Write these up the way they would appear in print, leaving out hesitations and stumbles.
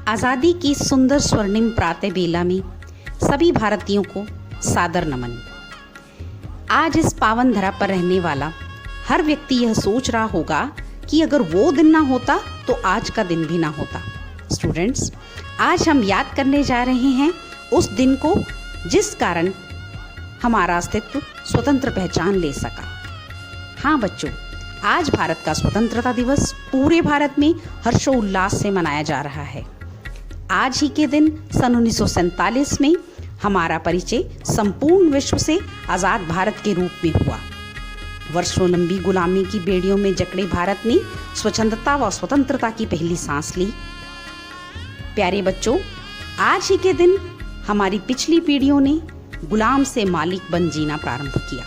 आज़ादी की सुंदर स्वर्णिम प्रातः बेला में सभी भारतीयों को सादर नमन। आज इस पावन धरा पर रहने वाला हर व्यक्ति यह सोच रहा होगा कि अगर वो दिन ना होता तो आज का दिन भी ना होता। स्टूडेंट्स, आज हम याद करने जा रहे हैं उस दिन को जिस कारण हमारा अस्तित्व स्वतंत्र पहचान ले सका। हाँ बच्चों, आज भारत का स्वतंत्रता दिवस पूरे भारत में हर्षोल्लास से मनाया जा रहा है। आज ही के दिन सन 1947 में हमारा परिचय संपूर्ण विश्व से आज़ाद भारत के रूप में हुआ। वर्षों लंबी गुलामी की बेड़ियों में जकड़े भारत ने स्वच्छंदता व स्वतंत्रता की पहली सांस ली। प्यारे बच्चों, आज ही के दिन हमारी पिछली पीढ़ियों ने गुलाम से मालिक बन जीना प्रारंभ किया।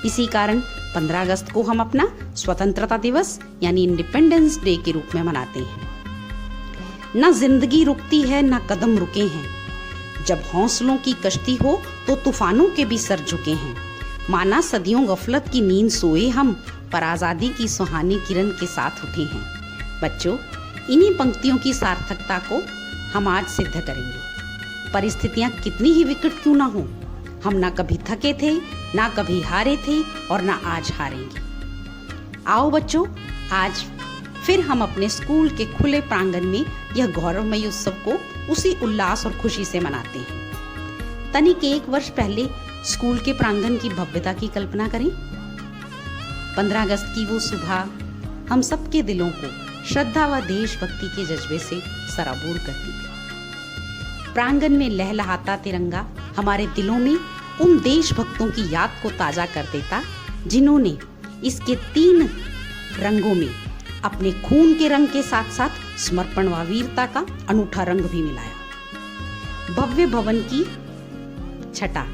इसी कारण 15 अगस्त को हम अपना स्वतंत्रता दिवस यानी इंडिपेंडेंस डे के रूप में मनाते हैं। न जिंदगी रुकती है न कदम रुके हैं। जब हौसलों की कश्ती हो तो तूफानों के भी सर झुके हैं। माना सदियों गफलत की नींद सोए हम, पर आज़ादी की सुहानी किरण के साथ उठे हैं। बच्चों, इन्हीं पंक्तियों की सार्थकता को हम आज सिद्ध करेंगे। परिस्थितियां कितनी ही विकट क्यों ना हो, हम ना कभी थके थे, ना कभी हारे थे और ना आज हारेंगे। आओ बच्चों, आज फिर हम अपने स्कूल के खुले प्रांगण में यह गौरवमयी उत्सव को उसी उल्लास और खुशी से मनाते हैं। तनिक 1 वर्ष पहले स्कूल के प्रांगण की भव्यता की कल्पना करें। 15 अगस्त की वो सुबह हम सबके दिलों को श्रद्धा व देशभक्ति के जज्बे से सराबोर करती थी। प्रांगण में लहलहाता तिरंगा हमारे दिलों में उन देशभक्तों की याद को ताजा कर देता जिन्होंने इसके 3 रंगों में अपने खून के रंग के साथ साथ समर्पण व वीरता का अनूठा रंग भी मिलाया। भव्य भवन की छटा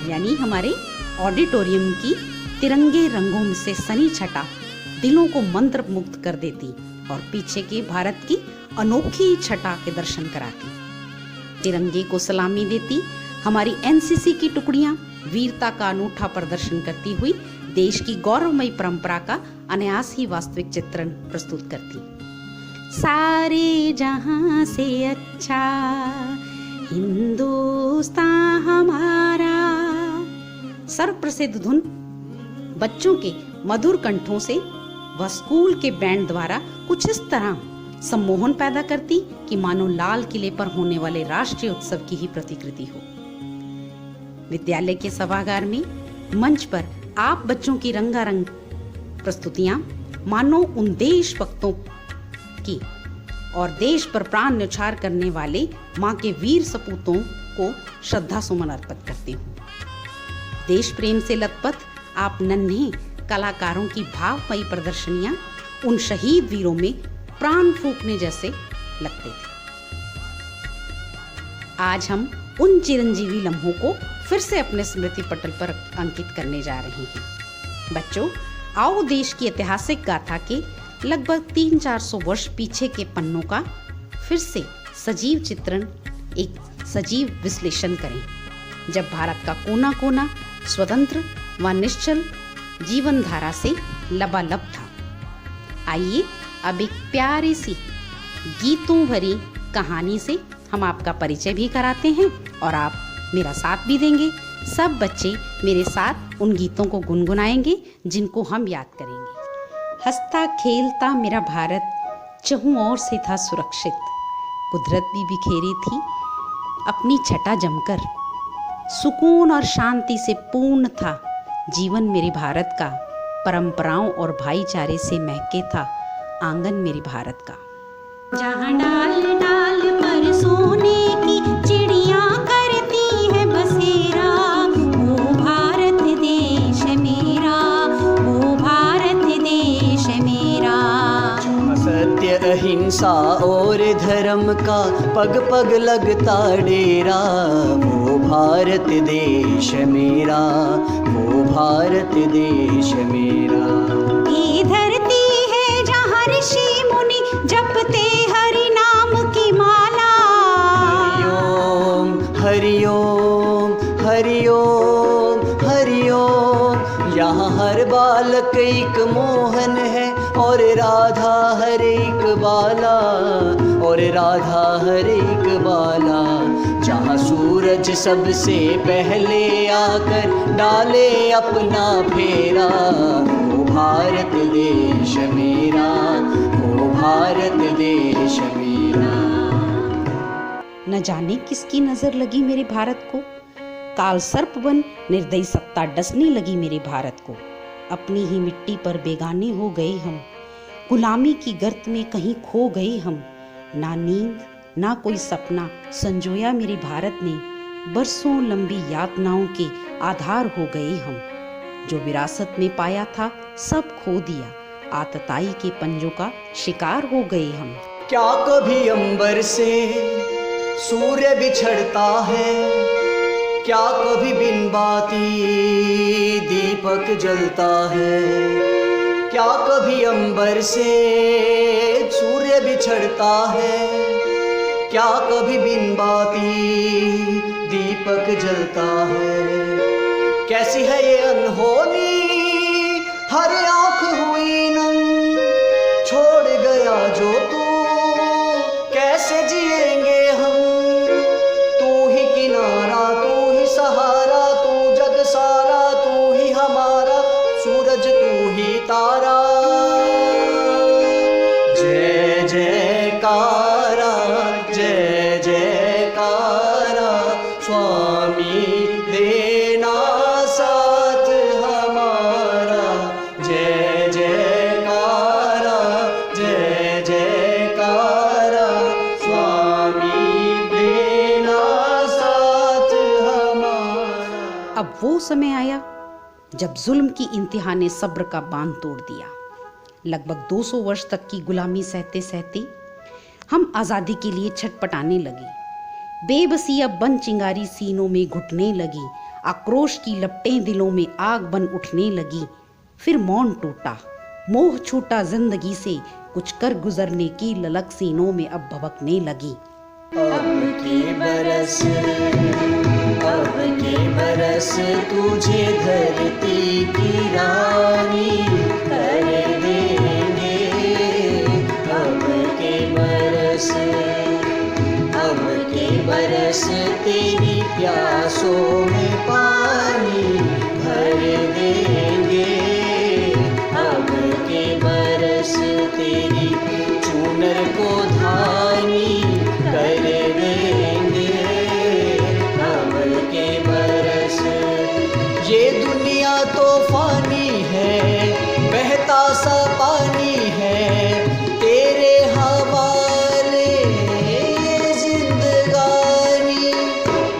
यानी हमारे ऑडिटोरियम की तिरंगे रंगों में से सनी छटा दिलों को मंत्र मुग्ध कर देती और पीछे के भारत की अनोखी छटा के दर्शन कराती। तिरंगे को सलामी देती हमारी एनसीसी की टुकड़ियां वीरता का अनूठा प्रदर्शन करती हुई देश की गौरवमयी परंपरा का अनायास ही वास्तविक चित्रण प्रस्तुत करती। सारे जहां से अच्छा हिंदुस्तान हमारा, सर्व प्रसिद्ध धुन बच्चों के मधुर कंठों से व स्कूल के बैंड द्वारा कुछ इस तरह सम्मोहन पैदा करती कि मानो लाल किले पर होने वाले राष्ट्रीय उत्सव की ही प्रतिकृति हो। विद्यालय के सभागार में मंच पर आप बच्चों की रंगारंग प्रस्तुतियां मानो उन देशभक्तों की और देश पर प्राण न्यौछावर करने वाले मां के वीर सपूतों को श्रद्धा सुमन अर्पित करती हूँ। देश प्रेम से लथपथ आप नन्हे कलाकारों की भावमयी प्रदर्शनियां उन शहीद वीरों में प्राण फूंकने जैसे लगते थे। आज हम उन चिरंजीवी लम्हों को फिर से अपने स्मृति पटल पर अंकित करने जा रहे हैं। बच्चों, आओ देश की ऐतिहासिक गाथा के लगभग 300-400 वर्ष पीछे के पन्नों का फिर से सजीव चित्रण, एक सजीव विश्लेषण करें। जब भारत का कोना कोना स्वतंत्र व निश्चल जीवन धारा से लबालब था। आइए अब एक प्यारी सी गीतों भरी कहानी से हम आपका परिचय भी कराते हैं और आप मेरा साथ भी देंगे। सब बच्चे मेरे साथ उन गीतों को गुनगुनाएंगे जिनको हम याद करेंगे। हंसता खेलता मेरा भारत चहुं ओर से था सुरक्षित, कुदरत भी बिखेरी थी अपनी छटा जमकर, सुकून और शांति से पूर्ण था जीवन मेरे भारत का, परंपराओं और भाईचारे से महके था आंगन मेरे भारत का। जहाँ डाल डाल पर सोने की चिड़ियाँ करती है बसेरा, वो भारत देश मेरा, वो भारत देश मेरा। सत्य अहिंसा और धर्म का पग पग लगता डेरा, वो भारत देश मेरा, वो भारत देश मेरा। ये धरती है जहाँ ऋषि मुनि जपते हरि नाम की माला। हरि ओम हरि ओम हरि ओम, यहाँ जहाँ हर बालक एक मोहन है और राधा हर एक बाला, और राधा हर एक बाला। जहाँ सूरज सबसे पहले आकर डाले अपना फेरा, वो भारत देश मेरा, वो भारत देश मेरा। न जाने किसकी नजर लगी मेरे भारत को, काल सर्प बन निर्दयी सत्ता डसने लगी मेरे भारत को। अपनी ही मिट्टी पर बेगाने हो गए हम, गुलामी की गर्त में कहीं खो गए हम। ना नींद ना कोई सपना संजोया मेरे भारत ने, बरसों लंबी यातनाओं के आधार हो गए हम। जो विरासत में पाया था सब खो दिया, आतताई के पंजों का शिकार हो गए हम। क्या कभी अंबर से सूर्य बिछड़ता है, क्या कभी बिन बाती दीपक जलता है। क्या कभी अंबर से सूर्य बिछड़ता है, क्या कभी बिन बाती दीपक जलता है। कैसी है ये अनहोनी हर आँख हुई नम, छोड़ गया जो तू कैसे जिएंगे हम। तू ही किनारा तू ही सहारा, तू जग सारा तू ही हमारा, सूरज तू ही तारा। जय जयकारा जय जयकारा, स्वामी देना साथ हमारा। जय जयकारा जय जयकारा, स्वामी देना साथ हमारा। अब वो समय आया जब जुल्म की इंतहा ने सब्र का बांध तोड़ दिया। लगभग 200 वर्ष तक की गुलामी सहते सहते हम आज़ादी के लिए छटपटाने लगे। बेबसी अब बन चिंगारी सीनों में घुटने लगी, आक्रोश की लपटें दिलों में आग बन उठने लगी। फिर मौन टूटा, मोह छूटा जिंदगी से, कुछ कर गुजरने की ललक सीनों में अब भभकने लगी। अब के बरस तुझे धरती की रानी कर देंगे। अब के बरस तेरी प्यासों में पानी भर देंगे। अब के बरस तेरी चूनर को धानी कर देंगे। अब के बरस ये दुनिया तो फानी है, बहता सा पानी है, तेरे हवाले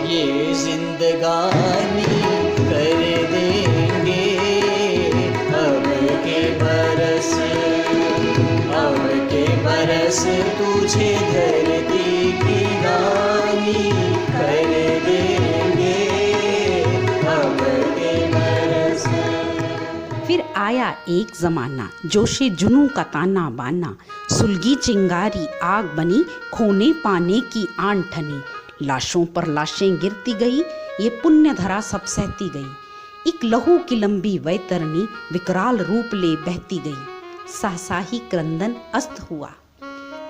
ये जिंदगानी कर देंगे। अब के बरस तुझे धरती की रानी कर देंगे। अब के बरस। फिर आया एक जमाना जोशे जुनू का ताना बाना, सुलगी चिंगारी आग बनी खोने पाने की आन ठनी। लाशों पर लाशें गिरती गई, ये पुण्य धरा सब सहती गई। एक लहू की लंबी वैतरणी विकराल रूप ले बहती गई। सहसाही क्रंदन अस्त हुआ,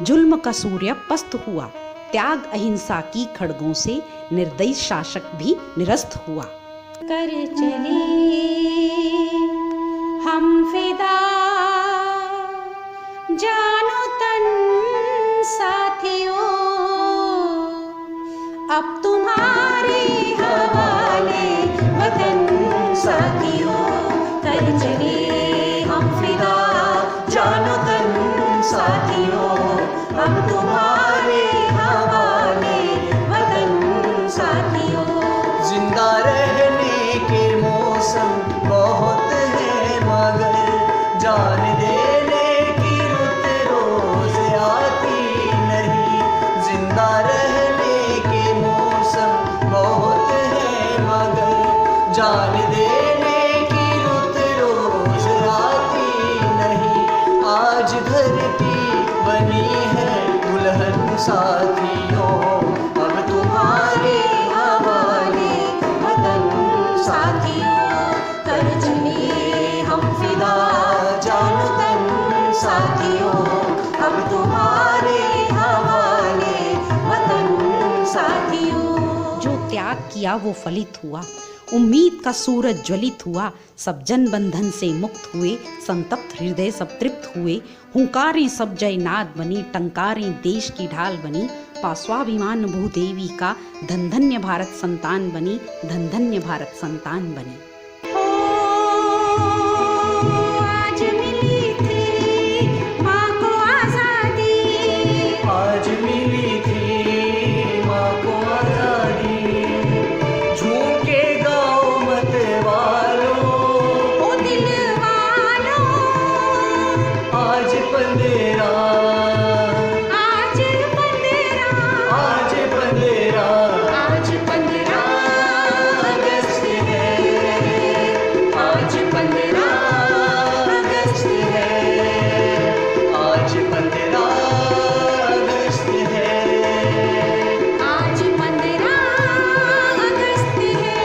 जुल्म का सूर्य पस्त हुआ। त्याग अहिंसा की खड़गों से निर्दयी शासक भी निरस्त हुआ। कर चले हम फिदा जानो तन साथियों, अब तुम्हारे हवाले वतन साथियों। कर चले हम फिदा जानो तन साथियों, अब तुम्हारे हवाले वतन साथियों। जिंदा रहने के मौसम साथियों अब तुम्हारे हवाले वतन साथियों। जो त्याग किया वो फलित हुआ, उम्मीद का सूरज ज्वलित हुआ, सब जन बंधन से मुक्त हुए, संतप्त हृदय सब तृप्त हुए, हुंकारें सब जयनाद बनी, टंकारें देश की ढाल बनी, पास्वाभिमान भूदेवी का, धन धन्य भारत संतान बनी, धन धन्य भारत संतान बनी। आज मिली थी माँ को आजादी, आज मिली थी माँ को आजादी, झूके गाओ मत वालों, ओ दिल वालों, आज 15 आज 15 आज 15 आज 15 अगस्त है, आज 15 अगस्त है, आज 15 अगस्त है, आज 15 अगस्त है।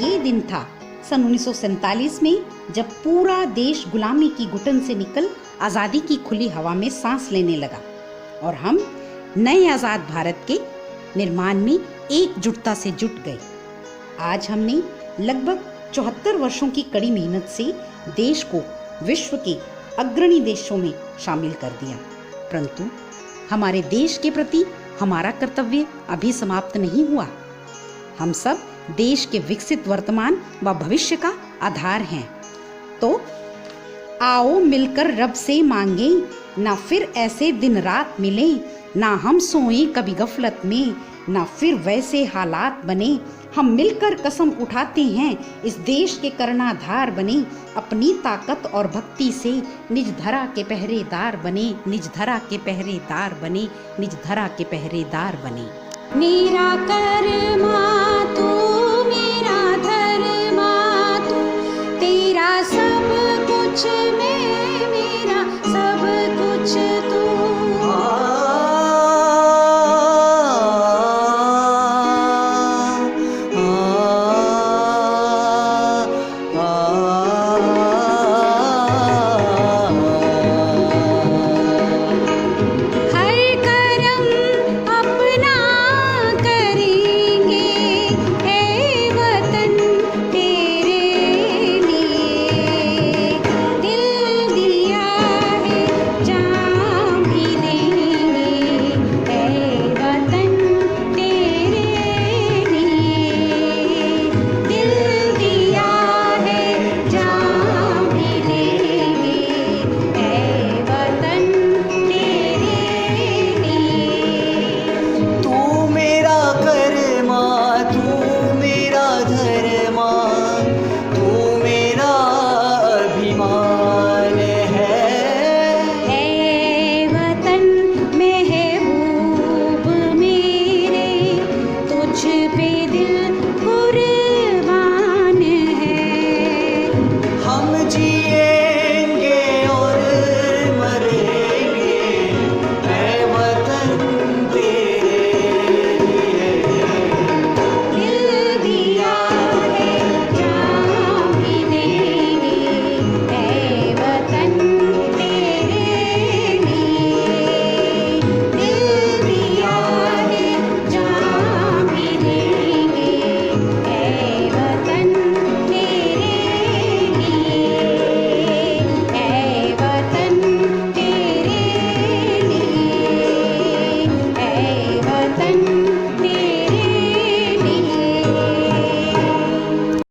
ये दिन था सन 1947 में, जब पूरा देश गुलामी की घुटन से निकल आज़ादी की खुली हवा में सांस लेने लगा और हम नए आज़ाद भारत के निर्माण में एकजुटता से जुट गए। आज हमने लगभग 74 वर्षों की कड़ी मेहनत से देश को विश्व के अग्रणी देशों में शामिल कर दिया, परंतु हमारे देश के प्रति हमारा कर्तव्य अभी समाप्त नहीं हुआ। हम सब देश के विकसित वर्तमान व भविष्य का आधार हैं। तो आओ मिलकर रब से मांगे, ना फिर ऐसे दिन रात मिले, ना हम सोएं कभी गफलत में, ना फिर वैसे हालात बने। हम मिलकर कसम उठाते हैं इस देश के कर्णाधार बने, अपनी ताकत और भक्ति से निज धरा के पहरेदार बने, निज धरा के पहरेदार बने, निज धरा के पहरेदार बने। मेरा कर्मा तू, मेरा धर्मा तू, तेरा सब कुछ मैं, मेरा सब कुछ तू। हर करम अपना करेंगे, ऐ वतन तेरे लिए। दिल दिया है जान भी देंगे, ऐ वतन तेरे लिए। दिल दिया है जान भी देंगे, ऐ वतन तेरे लिए। तू मेरा कर्मा, तू मेरा धर्मा, तू मेरा अभिमान है। ऐ वतन महबूब मेरे, तुझ पे दिल कुर्बान है। हम जिएंगे और मरेंगे, ऐ वतन तेरे लिए। दिल दिया है जान भी देंगे, ऐ वतन तेरे लिए। दिल दिया है जान भी देंगे, ऐ वतन तेरे लिए। ऐ वतन तेरे लिए। ऐ वतन